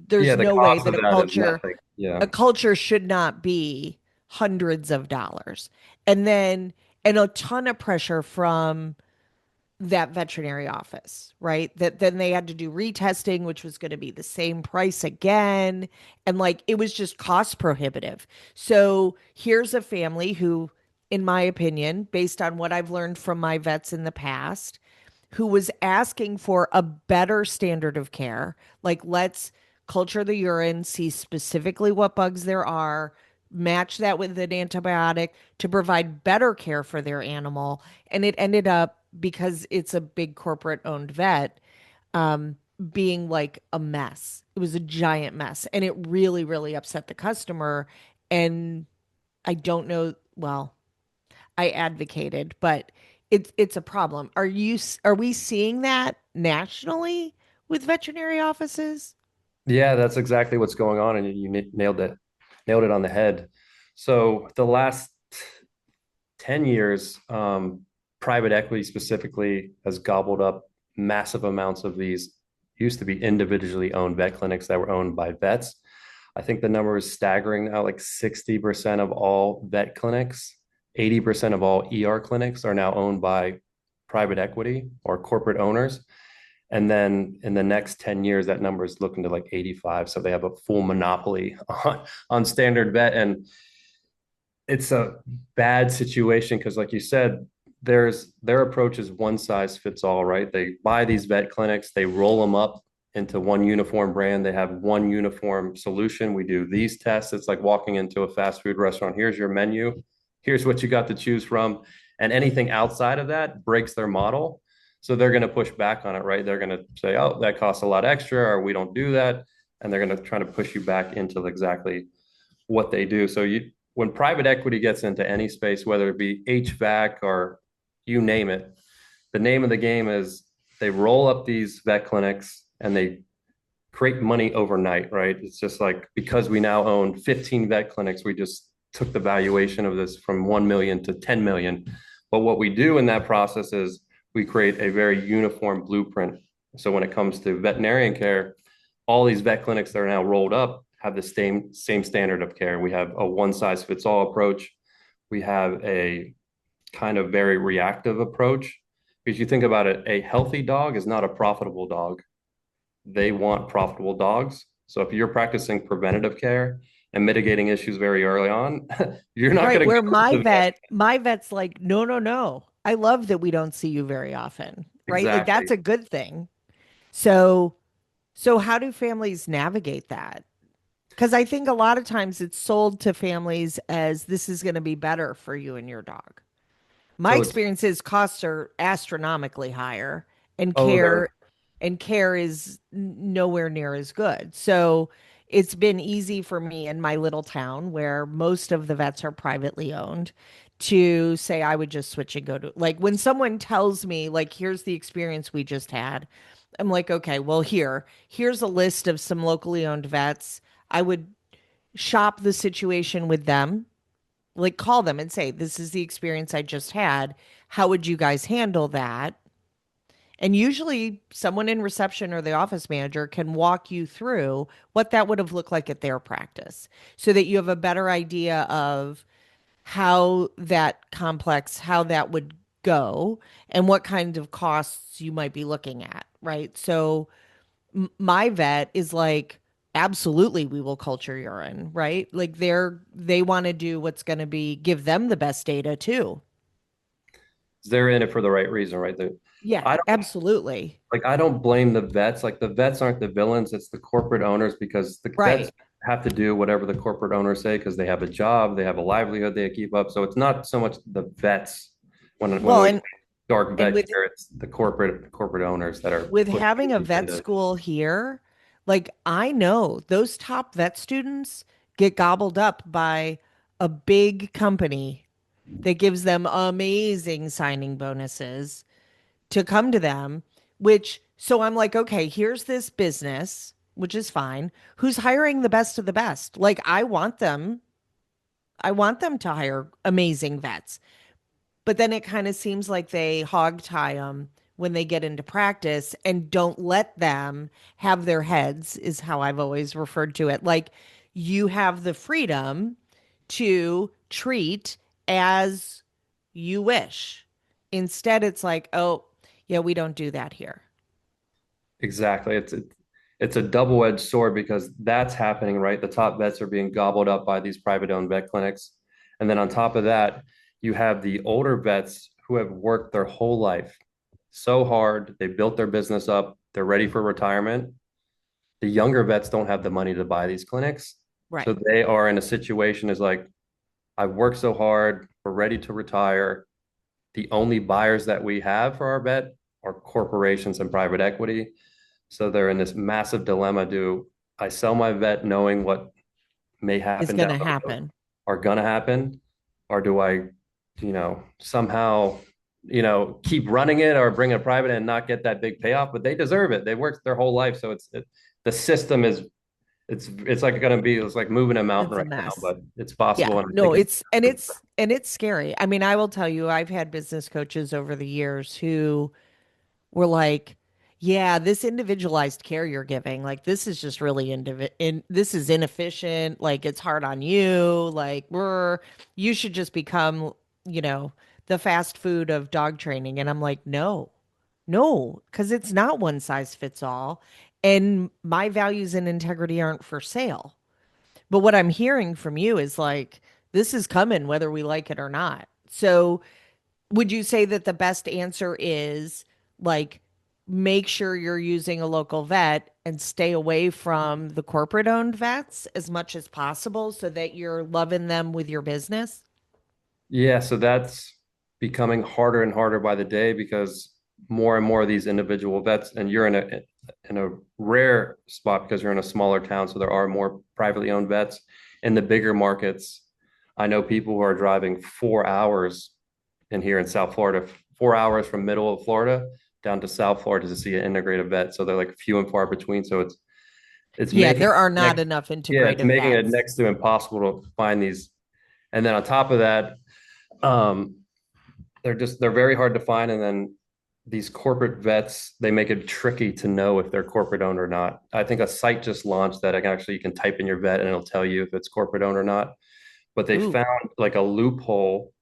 there's the no way cost that of that is nothing. a Yeah. culture should not be hundreds of dollars. And then and a ton of pressure from that veterinary office, right? That then they had to do retesting, which was going to be the same price again. And like it was just cost prohibitive. So here's a family who, in my opinion, based on what I've learned from my vets in the past, who was asking for a better standard of care. Like, let's culture the urine, see specifically what bugs there are, match that with an antibiotic to provide better care for their animal. And it ended up, because it's a big corporate owned vet, um, being like a mess. It was a giant mess. And it really, really upset the customer. And I don't know, well, I advocated, but it's a problem. Are we seeing that nationally with veterinary offices? Yeah, that's exactly what's going on, and you nailed it on the head. So the last 10 years, private equity specifically has gobbled up massive amounts of these used to be individually owned vet clinics that were owned by vets. I think the number is staggering now, like 60% of all vet clinics, 80% of all ER clinics are now owned by private equity or corporate owners. And then in the next 10 years, that number is looking to like 85. So they have a full monopoly on standard vet. And it's a bad situation because, like you said, their approach is one size fits all, right? They buy these vet clinics, they roll them up into one uniform brand. They have one uniform solution. We do these tests. It's like walking into a fast food restaurant. Here's your menu. Here's what you got to choose from. And anything outside of that breaks their model. So they're going to push back on it, right? They're going to say, oh, that costs a lot extra, or we don't do that. And they're going to try to push you back into exactly what they do. So when private equity gets into any space, whether it be HVAC or you name it, the name of the game is they roll up these vet clinics and they create money overnight, right? It's just like because we now own 15 vet clinics, we just took the valuation of this from 1 million to 10 million. But what we do in that process is we create a very uniform blueprint. So when it comes to veterinarian care, all these vet clinics that are now rolled up have the same standard of care. We have a one size fits all approach. We have a kind of very reactive approach. Because you think about it, a healthy dog is not a profitable dog. They want profitable dogs. So if you're practicing preventative care and mitigating issues very early on, you're not Right. going to Where go to the vet. my vet's like, no, no, no. I love that we don't see you very often. Right. Like that's Exactly. a good thing. So, so how do families navigate that? Because I think a lot of times it's sold to families as this is going to be better for you and your dog. My So it's, experience is costs are astronomically higher and oh, care they're is nowhere near as good. So it's been easy for me in my little town where most of the vets are privately owned to say I would just switch and go to like when someone tells me like here's the experience we just had, I'm like, okay, well here's a list of some locally owned vets. I would shop the situation with them, like call them and say, this is the experience I just had. How would you guys handle that? And usually someone in reception or the office manager can walk you through what that would have looked like at their practice so that you have a better idea of how that complex, how that would go and what kind of costs you might be looking at, right? So my vet is like, absolutely, we will culture urine, right? Like they want to do what's going to be give them the best data too. they're in it for the right reason, right? Yeah, I don't absolutely. I don't blame the vets. Like the vets aren't the villains, it's the corporate owners because the vets Right. have to do whatever the corporate owners say because they have a job, they have a livelihood they keep up. So it's not so much the vets when Well, we dark and vet care, it's the corporate owners that are with pushing having a these vet into. school here, like I know those top vet students get gobbled up by a big company that gives them amazing signing bonuses to come to them, which so I'm like, okay, here's this business, which is fine, who's hiring the best of the best. Like I want them to hire amazing vets. But then it kind of seems like they hog tie them when they get into practice and don't let them have their heads, is how I've always referred to it. Like you have the freedom to treat as you wish. Instead, it's like, oh, yeah, we don't do that here. Exactly. It's a double-edged sword because that's happening, right? The top vets are being gobbled up by these private owned vet clinics. And then on top of that, you have the older vets who have worked their whole life so hard. They built their business up. They're ready for retirement. The younger vets don't have the money to buy these clinics. So Right. they are in a situation is like, I've worked so hard. We're ready to retire. The only buyers that we have for our vet are corporations and private equity. So they're in this massive dilemma. Do I sell my vet knowing what may Is happen going down to the road happen. are going to happen? Or do I, somehow, keep running it or bring it private and not get that big payoff? But they deserve it. They worked their whole life. So the system is, it's like going to be, it's like moving a mountain It's a right now, mess. but it's possible. Yeah, And I no, think it's, it's scary. I mean, I will tell you, I've had business coaches over the years who were like, yeah, this individualized care you're giving, like this is just really this is inefficient, like it's hard on you, like you should just become, you know, the fast food of dog training. And I'm like, no. No, because it's not one size fits all. And my values and integrity aren't for sale. But what I'm hearing from you is like, this is coming whether we like it or not. So, would you say that the best answer is like make sure you're using a local vet and stay away from the corporate owned vets as much as possible so that you're loving them with your business. Yeah, so that's becoming harder and harder by the day because more and more of these individual vets, and you're in a rare spot because you're in a smaller town, so there are more privately owned vets. In the bigger markets, I know people who are driving 4 hours in here in South Florida, 4 hours from middle of Florida down to South Florida to see an integrative vet. So they're like few and far between. So it's Yeah, making there are it not next, enough yeah, it's integrative making it vets. next to impossible to find these. And then on top of that, um, they're very hard to find. And then these corporate vets, they make it tricky to know if they're corporate owned or not. I think a site just launched that actually you can type in your vet and it'll tell you if it's corporate owned or not. But they Ooh. found like a loophole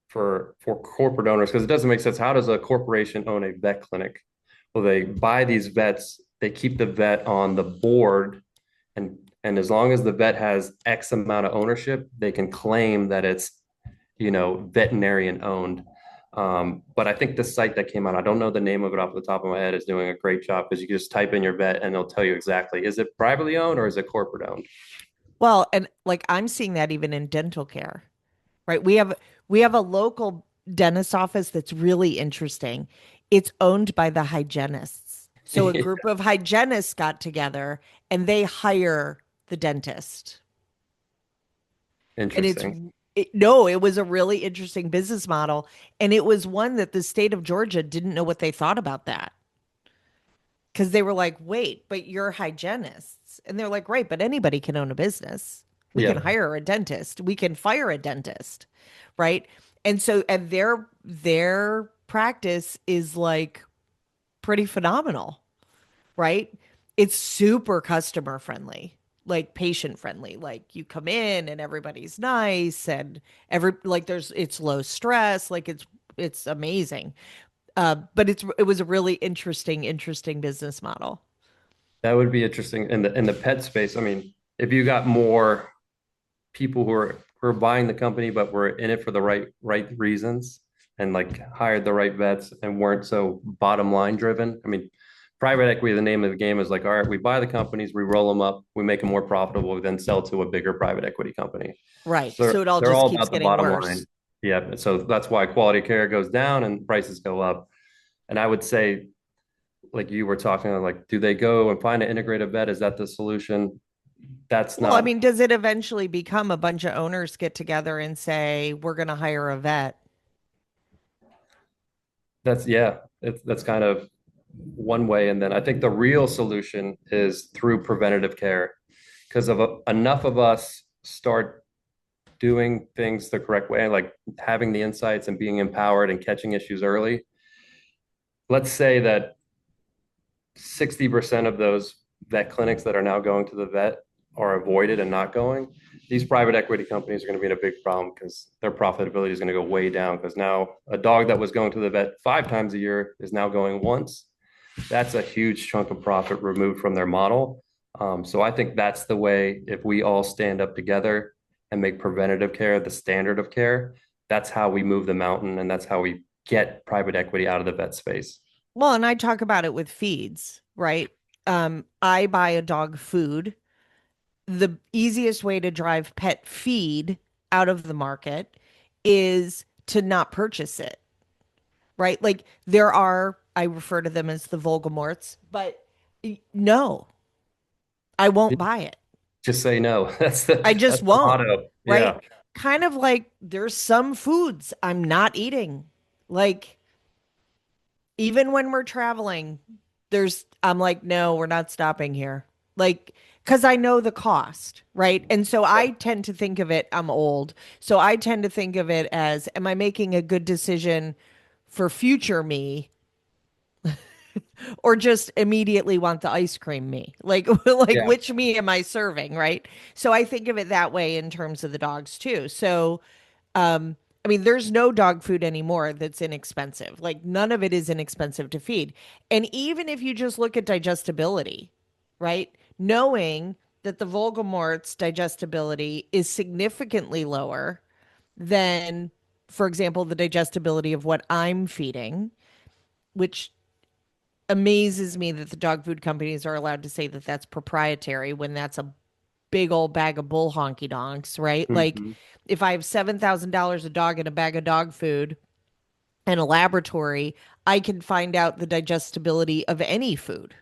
for corporate owners because it doesn't make sense. How does a corporation own a vet clinic? Well, they buy these vets, they keep the vet on the board, and as long as the vet has X amount of ownership, they can claim that it's veterinarian owned. But I think the site that came out, I don't know the name of it off the top of my head, is doing a great job because you can just type in your vet and it'll tell you exactly is it privately owned or is it corporate owned. Well, and like I'm seeing that even in dental care, right? We have a local dentist office that's really interesting. It's owned by the hygienists. So a group of hygienists got together and they hire the dentist. And Interesting. no, it was a really interesting business model. And it was one that the state of Georgia didn't know what they thought about that. Because they were like, wait, but you're hygienists. And they're like, right, but anybody can own a business. We can Yeah, hire a dentist. We can fire a dentist. Right. And so and their practice is like pretty phenomenal, right? It's super customer friendly, like patient friendly. Like you come in and everybody's nice and there's it's low stress, like it's amazing. But it was a really interesting business model. that would be interesting in the pet space. I mean, if you got more people who are buying the company but were in it for the right reasons and like hired the right vets and weren't so bottom line driven. I mean, private equity, the name of the game is like, all right, we buy the companies, we roll them up, we make them more profitable, we then sell to a bigger private equity company. Right. So So it all they're just all keeps about the getting bottom line. worse. Yeah. So that's why quality care goes down and prices go up. And I would say, like you were talking, like, do they go and find an integrative vet? Is that the solution? That's Well, I not mean, does it eventually become a bunch of owners get together and say, we're going to hire a vet? That's yeah, that's kind of one way. And then I think the real solution is through preventative care because enough of us start doing things the correct way, like having the insights and being empowered and catching issues early. Let's say that 60% of those vet clinics that are now going to the vet are avoided and not going. These private equity companies are going to be in a big problem because their profitability is going to go way down because now a dog that was going to the vet 5 times a year is now going once. That's a huge chunk of profit removed from their model. So I think that's the way, if we all stand up together and make preventative care the standard of care, that's how we move the mountain and that's how we get private equity out of the vet space. Well, and I talk about it with feeds, right? I buy a dog food. The easiest way to drive pet feed out of the market is to not purchase it, right? Like there are, I refer to them as the Voldemorts, but no, I won't buy it. Just say no. I That's just the won't, motto. right? Yeah. Kind of like there's some foods I'm not eating. Like even when we're traveling, I'm like, no, we're not stopping here. Like, because I know the cost, right? And so I Yep. tend to think of it, I'm old. So I tend to think of it as, am I making a good decision for future me or just immediately want the ice cream me? Like, like Yeah. which me am I serving, right? So I think of it that way in terms of the dogs too. So I mean, there's no dog food anymore that's inexpensive. Like none of it is inexpensive to feed. And even if you just look at digestibility, right? Knowing that the Voldemort's digestibility is significantly lower than, for example, the digestibility of what I'm feeding, which amazes me that the dog food companies are allowed to say that that's proprietary when that's a big old bag of bull honky donks, right? Like Mhm. if I have $7,000 a dog in a bag of dog food and a laboratory, I can find out the digestibility of any food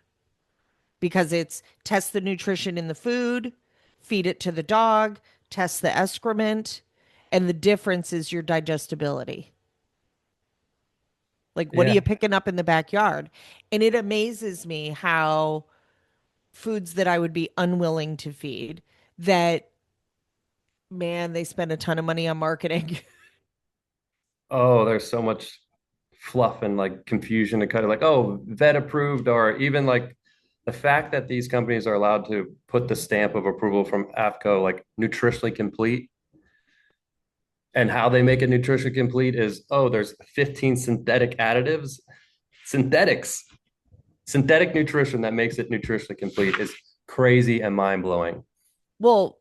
because it's test the nutrition in the food, feed it to the dog, test the excrement, and the difference is your digestibility. Like, what are Yeah. you picking up in the backyard? And it amazes me how foods that I would be unwilling to feed, that man, they spend a ton of money on marketing. Oh, there's so much fluff and like confusion to kind of like, oh, vet approved, or even like the fact that these companies are allowed to put the stamp of approval from AFCO, like nutritionally complete, and how they make it nutritionally complete is, oh, there's 15 synthetic additives, synthetics, synthetic nutrition that makes it nutritionally complete is crazy and mind blowing. Well,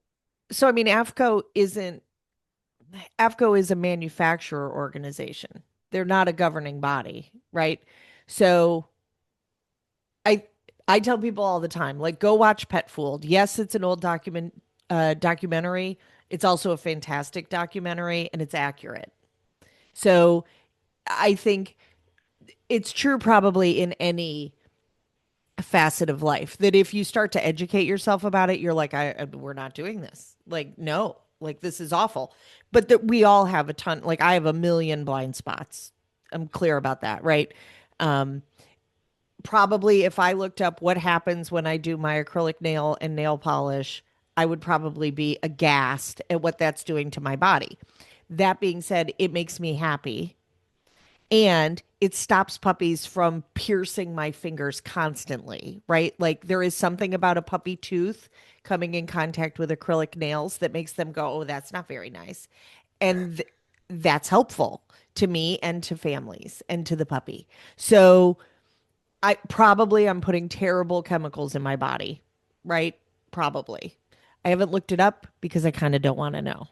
so I mean, AFCO is a manufacturer organization. They're not a governing body, right? So I I tell people all the time, like, go watch Pet Fooled. Yes, it's an old documentary. It's also a fantastic documentary and it's accurate. So I think it's true probably in any facet of life that if you start to educate yourself about it, you're like, we're not doing this. Like, no, like this is awful. But that we all have a ton, like I have a million blind spots. I'm clear about that, right? Um, Probably if I looked up what happens when I do my acrylic nail and nail polish, I would probably be aghast at what that's doing to my body. That being said, it makes me happy and it stops puppies from piercing my fingers constantly, right? Like there is something about a puppy tooth coming in contact with acrylic nails that makes them go, "Oh, that's not very nice." And that's helpful to me and to families and to the puppy. So, I'm putting terrible chemicals in my body, right? Probably. I haven't looked it up because I kind of don't want to know.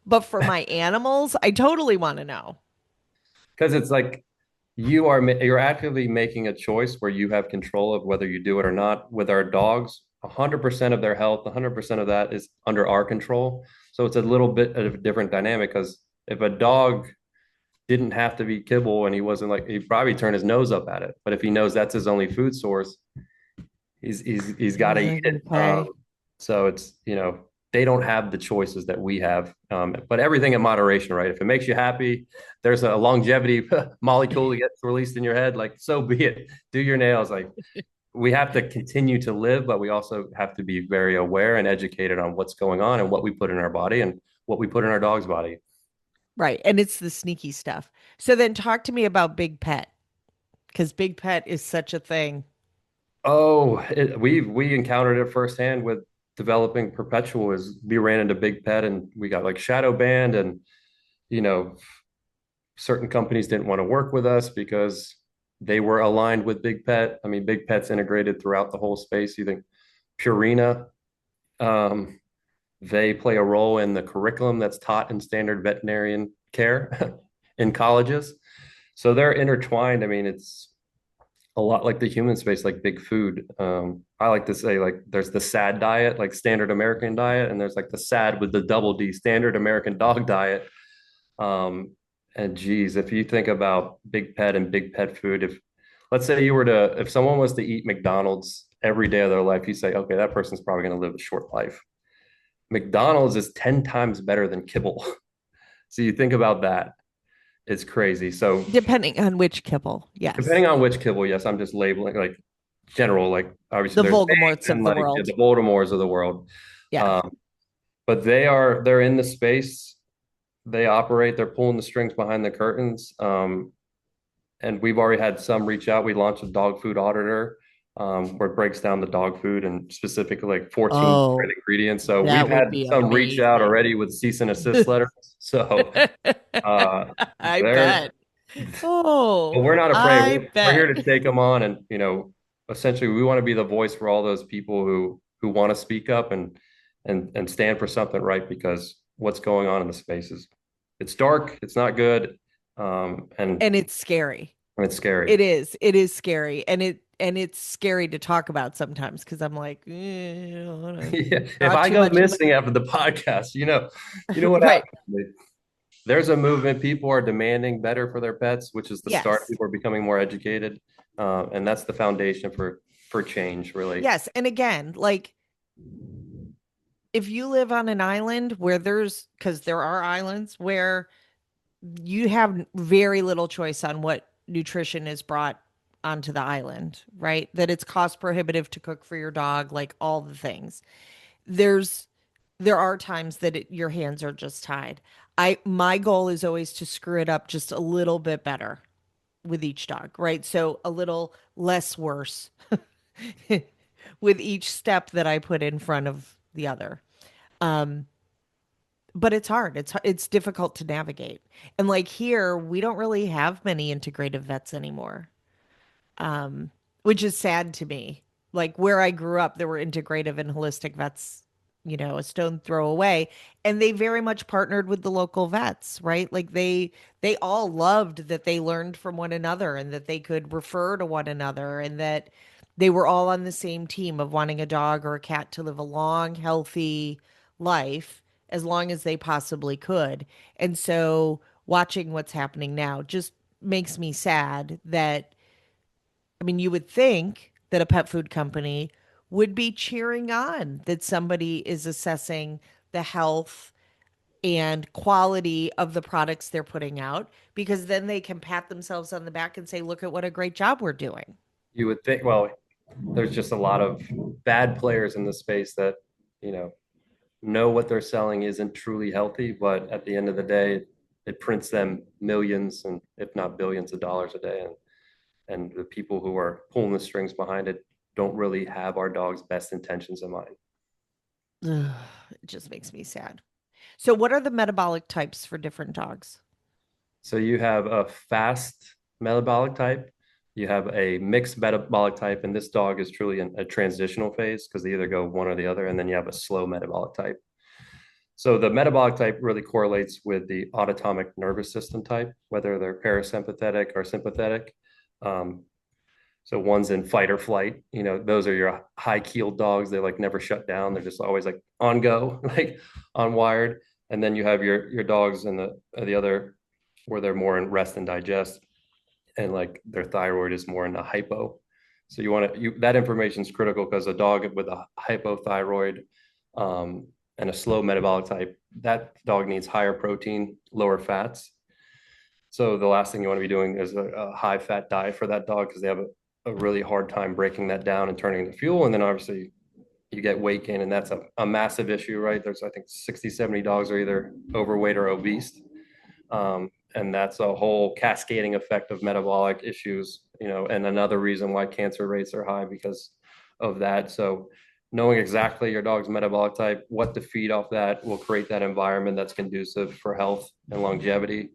But for my animals, I totally want to know. Because it's like you're actively making a choice where you have control of whether you do it or not. With our dogs, 100% of their health, 100% of that is under our control. So it's a little bit of a different dynamic because if a dog didn't have to be kibble and he wasn't like, he'd probably turn his nose up at it. But if he knows that's his only food source, he's got to He's eat like, it. okay. So it's, they don't have the choices that we have. But everything in moderation, right? If it makes you happy, there's a longevity molecule that gets released in your head. Like, so be it. Do your nails. Like, we have to continue to live, but we also have to be very aware and educated on what's going on and what we put in our body and what we put in our dog's body. Right. And it's the sneaky stuff. So then talk to me about Big Pet because Big Pet is such a thing. Oh, we encountered it firsthand with developing Perpetual. Is we ran into Big Pet and we got like shadow banned, and you know certain companies didn't want to work with us because they were aligned with Big Pet. I mean, Big Pet's integrated throughout the whole space. You think Purina, um, they play a role in the curriculum that's taught in standard veterinarian care in colleges. So they're intertwined. I mean, it's a lot like the human space, like big food. I like to say like there's the sad diet, like standard American diet, and there's like the sad with the double D, standard American dog diet. Um, and geez, if you think about big pet and big pet food, if let's say if someone was to eat McDonald's every day of their life, you say, okay, that person's probably going to live a short life. McDonald's is 10 times better than kibble. So you think about that. It's crazy. So Depending on which kibble. Yes. depending on which kibble, yes, I'm just labeling like general, like obviously The there's Voldemorts names of and the like world. the Baltimores of the world. Yeah. Um, but they're in the space. They operate, they're pulling the strings behind the curtains. And we've already had some reach out. We launched a dog food auditor where it breaks down the dog food and specifically like 14 Oh, different ingredients. So we've that had would be some reach out amazing. already with cease and assist letters. So uh, I they're, bet. Oh, but we're not afraid. I We're here bet. to take them on, and essentially, we want to be the voice for all those people who want to speak up and stand for something right because what's going on in the space is it's dark, it's not good, and And it's scary. It's scary. It is. It is scary. And it's scary to talk about sometimes because I'm like, I don't wanna Yeah. If draw I too go much missing after the podcast, you know what right. happens. There's a movement. People are demanding better for their pets, which is the start. Yes. People are becoming more educated, and that's the foundation for change, really. Yes. And again, like if you live on an island where because there are islands where you have very little choice on what nutrition is brought onto the island, right? That it's cost prohibitive to cook for your dog, like all the things. There's there are times that your hands are just tied. My goal is always to screw it up just a little bit better with each dog, right? So a little less worse with each step that I put in front of the other. Um, but it's hard. It's difficult to navigate. And like here, we don't really have many integrative vets anymore, um, which is sad to me. Like where I grew up, there were integrative and holistic vets, a stone throw away, and they very much partnered with the local vets, right? Like they all loved that they learned from one another and that they could refer to one another and that they were all on the same team of wanting a dog or a cat to live a long, healthy life as long as they possibly could. And so watching what's happening now just makes me sad that I mean, you would think that a pet food company would be cheering on that somebody is assessing the health and quality of the products they're putting out because then they can pat themselves on the back and say, look at what a great job we're doing. You would think, well, there's just a lot of bad players in the space that, you know what they're selling isn't truly healthy, but at the end of the day, it prints them millions and if not billions of dollars a day. And the people who are pulling the strings behind it don't really have our dog's best intentions in mind. Ugh, it just makes me sad. So, what are the metabolic types for different dogs? So you have a fast metabolic type, you have a mixed metabolic type, and this dog is truly in a transitional phase because they either go one or the other, and then you have a slow metabolic type. So the metabolic type really correlates with the autonomic nervous system type, whether they're parasympathetic or sympathetic. Um, so one's in fight or flight. Those are your high keeled dogs. They like never shut down. They're just always like on go, like on wired. And then you have your dogs in the other where they're more in rest and digest, and like their thyroid is more in the hypo. So that information is critical because a dog with a hypothyroid and a slow metabolic type, that dog needs higher protein, lower fats. So the last thing you want to be doing is a high fat diet for that dog because they have a really hard time breaking that down and turning into fuel. And then obviously you get weight gain, and that's a massive issue, right? There's, I think, 60, 70 dogs are either overweight or obese. And that's a whole cascading effect of metabolic issues, and another reason why cancer rates are high because of that. So knowing exactly your dog's metabolic type, what to feed off that will create that environment that's conducive for health and longevity.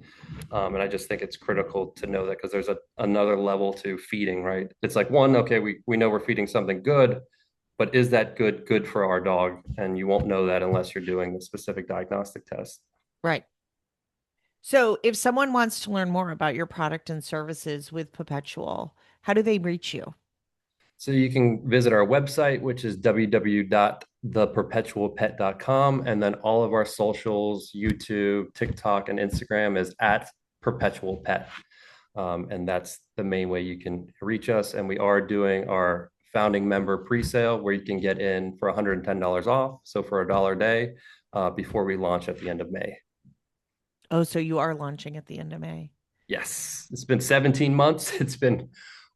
And I just think it's critical to know that because there's another level to feeding, right? It's like one, okay, we know we're feeding something good, but is that good for our dog? And you won't know that unless you're doing the specific diagnostic test. Right. So, if someone wants to learn more about your product and services with Perpetual, how do they reach you? So you can visit our website, which is www.theperpetualpet.com. And then all of our socials, YouTube, TikTok, and Instagram is at Perpetual Pet. And that's the main way you can reach us. And we are doing our founding member pre-sale where you can get in for $110 off. So for $1 a day before we launch at the end of May. Oh, so you are launching at the end of May. Yes, it's been 17 months. It's been,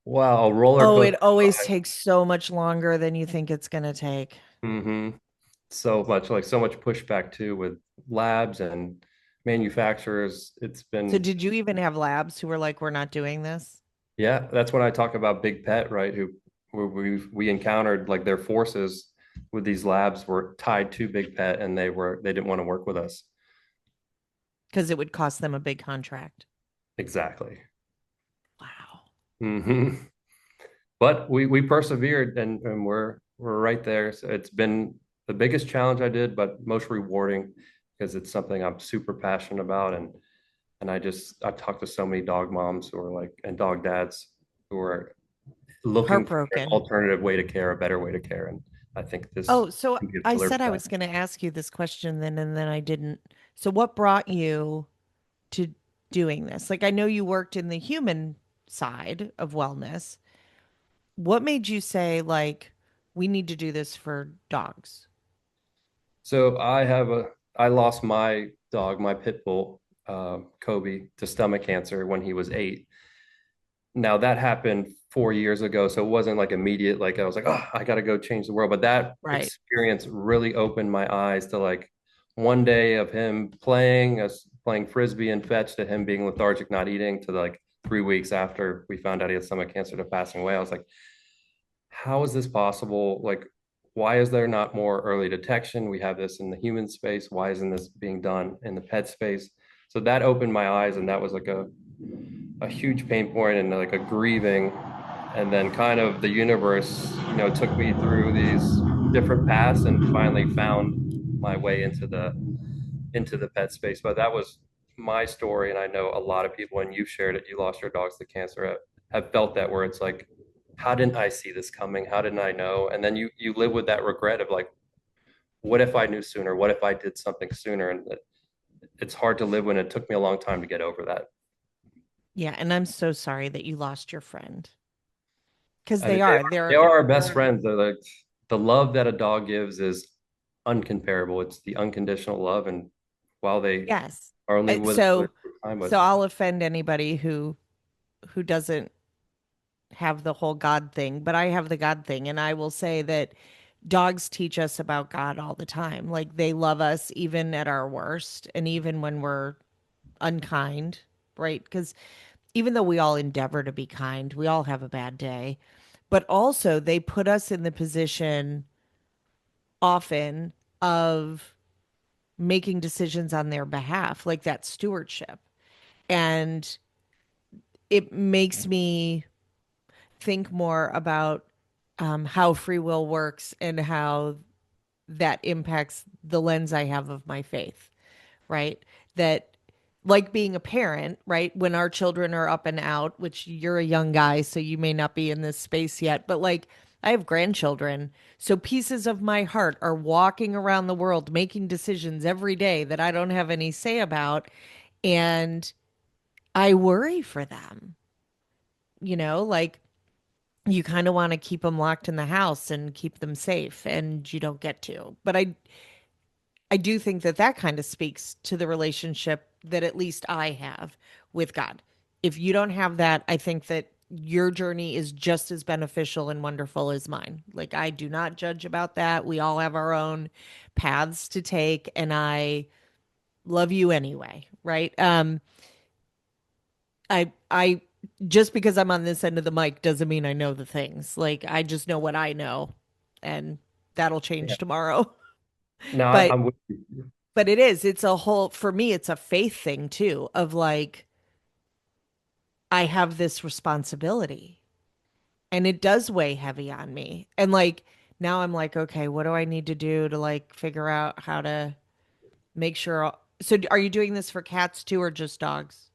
wow, a roller Oh, coaster it always ride. takes so much longer than you think it's going to take. Mm-hmm. So much pushback too with labs and manufacturers. It's So, been, did you even have labs who were like, we're not doing this? yeah, that's when I talk about big pet, right? Where we encountered like their forces with these labs were tied to big pet, and they didn't want to work with us. Because it would cost them a big contract. Exactly. Wow. Hmm. But we persevered, and we're right there. So it's been the biggest challenge I did, but most rewarding because it's something I'm super passionate about, and And I've talked to so many dog moms who are like, and dog dads who are looking for an Heartbroken. alternative way to care, a better way to care. And I think this Oh, so can be a I killer said for I that. was going to ask you this question then, and then I didn't. So what brought you to doing this? Like, I know you worked in the human side of wellness. What made you say, like, we need to do this for dogs? So I lost my dog, my pit bull, Kobe, to stomach cancer when he was 8. Now that happened 4 years ago, so it wasn't like immediate. Like I was like, oh, I got to go change the world. But that Right. experience really opened my eyes to like one day of him playing, us playing frisbee and fetch, to him being lethargic, not eating, to like 3 weeks after we found out he had stomach cancer to passing away. I was like, how is this possible? Like, why is there not more early detection? We have this in the human space. Why isn't this being done in the pet space? So that opened my eyes, and that was like a huge pain point and like a grieving. And then kind of the universe, took me through these different paths and finally found my way into the pet space. But that was my story, and I know a lot of people, and you've shared it. You lost your dogs to cancer. Have felt that where it's like, how didn't I see this coming? How didn't I know? And then you live with that regret of like, what if I knew sooner? What if I did something sooner? And it's hard to live when it took me a long time to get over that. Yeah, and I'm so sorry that you lost your friend because I mean, they they are. are, they They're are our best friends. They're like the love that a dog gives is uncomparable. It's the unconditional love, and while they yes. are only Uh, with us for a So short time, but so I'll offend anybody who doesn't have the whole God thing, but I have the God thing, and I will say that dogs teach us about God all the time. Like they love us even at our worst and even when we're unkind, right? Because even though we all endeavor to be kind, we all have a bad day. But also, they put us in the position often of making decisions on their behalf, like that stewardship. And it makes me think more about how free will works and how that impacts the lens I have of my faith, right? That, like being a parent, right? When our children are up and out, which you're a young guy, so you may not be in this space yet, but like I have grandchildren. So pieces of my heart are walking around the world making decisions every day that I don't have any say about. And I worry for them, like you kind of want to keep them locked in the house and keep them safe, and you don't get to. But I do think that that kind of speaks to the relationship that at least I have with God. If you don't have that, I think that your journey is just as beneficial and wonderful as mine. Like I do not judge about that. We all have our own paths to take, and I love you anyway, right? I just because I'm on this end of the mic doesn't mean I know the things. Like I just know what I know, and that'll yeah. change tomorrow. No, But I'm with you. it's a whole, for me, it's a faith thing too, of like, I have this responsibility and it does weigh heavy on me. And like, now I'm like, okay, what do I need to do to like figure out how to make sure? So are you doing this for cats too, or just dogs?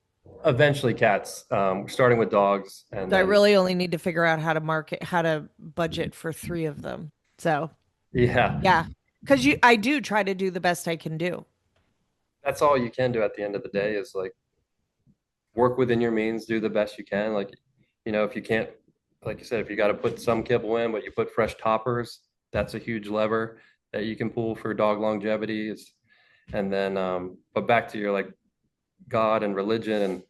Eventually cats. We're starting with dogs, and So I then really only need to figure out how to budget for three of them. So yeah, yeah, because I do try to do the best I can do. that's all you can do at the end of the day is like work within your means, do the best you can. Like, if you can't, like you said, if you got to put some kibble in, but you put fresh toppers, that's a huge lever that you can pull for dog longevity. And then, but back to your like God and religion, and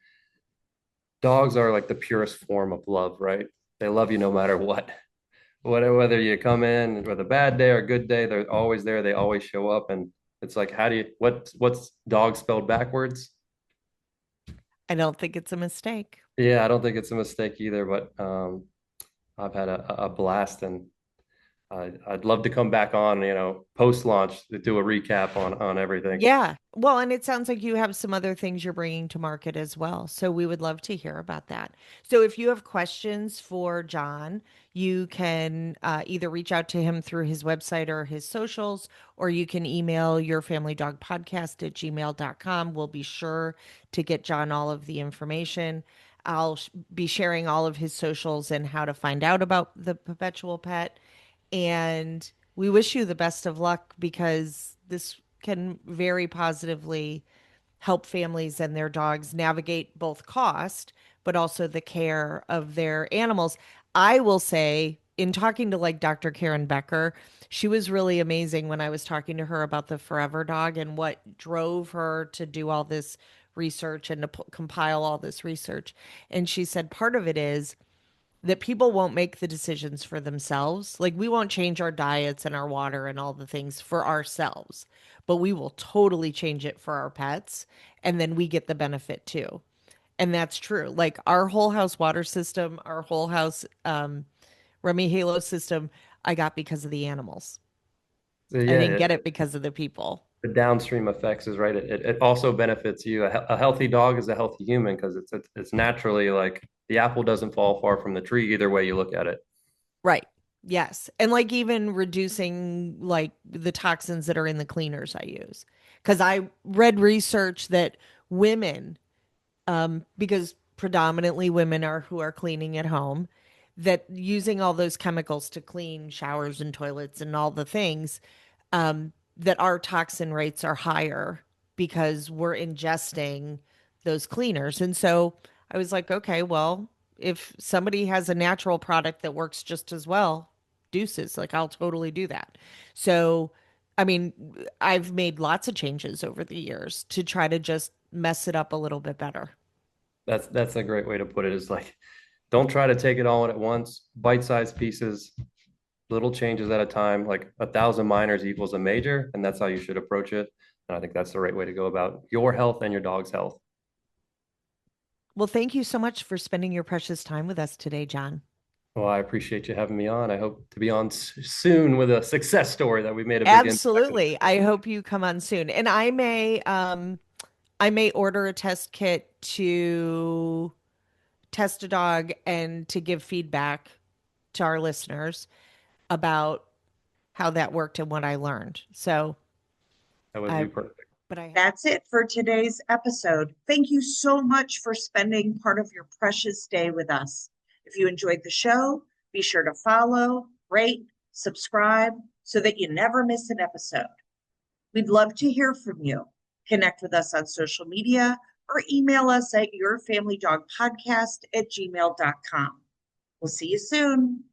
dogs are like the purest form of love, right? They love you no matter what. Whether you come in with a bad day or a good day, they're always there. They always show up. And it's like, what's dog spelled backwards? I don't think it's a mistake. Yeah, I don't think it's a mistake either, but I've had a blast, and I'd love to come back on, post launch to do a recap on everything. Yeah. Well, and it sounds like you have some other things you're bringing to market as well. So we would love to hear about that. So if you have questions for John, you can either reach out to him through his website or his socials, or you can email yourfamilydogpodcast@gmail.com. We'll be sure to get John all of the information. Be sharing all of his socials and how to find out about the Perpetual Pet. And we wish you the best of luck because this can very positively help families and their dogs navigate both cost, but also the care of their animals. I will say, in talking to like Dr. Karen Becker, she was really amazing when I was talking to her about the Forever Dog and what drove her to do all this research and to compile all this research. And she said part of it is that people won't make the decisions for themselves. Like we won't change our diets and our water and all the things for ourselves, but we will totally change it for our pets. And then we get the benefit too. And that's true. Like our whole house water system, our whole house Remy Halo system, I got because of the animals. So I yeah, didn't get it because of the people. the downstream effects is right. It also benefits you. A healthy dog is a healthy human because it's naturally like the apple doesn't fall far from the tree either way you look at it. Right. Yes. And like even reducing like the toxins that are in the cleaners I use. Because I read research that women, because predominantly women are who are cleaning at home, that using all those chemicals to clean showers and toilets and all the things, that our toxin rates are higher because we're ingesting those cleaners. And so I was like, okay, well, if somebody has a natural product that works just as well, deuces, like I'll totally do that. So, I mean, I've made lots of changes over the years to try to just mess it up a little bit better. That's a great way to put it. Is like don't try to take it all in at once. Bite-sized pieces, little changes at a time. Like 1,000 minors equals a major, and that's how you should approach it. And I think that's the right way to go about your health and your dog's health. Well, thank you so much for spending your precious time with us today, John. Well, I appreciate you having me on. I hope to be on soon with a success story that we made a big impact. Absolutely. I hope you come on soon. And I may order a test kit to test a dog and to give feedback to our listeners about how that worked and what I learned. So That would be I, perfect. but I, That's it for today's episode. Thank you so much for spending part of your precious day with us. If you enjoyed the show, be sure to follow, rate, subscribe so that you never miss an episode. We'd love to hear from you. Connect with us on social media or email us at yourfamilydogpodcast@gmail.com. We'll see you soon.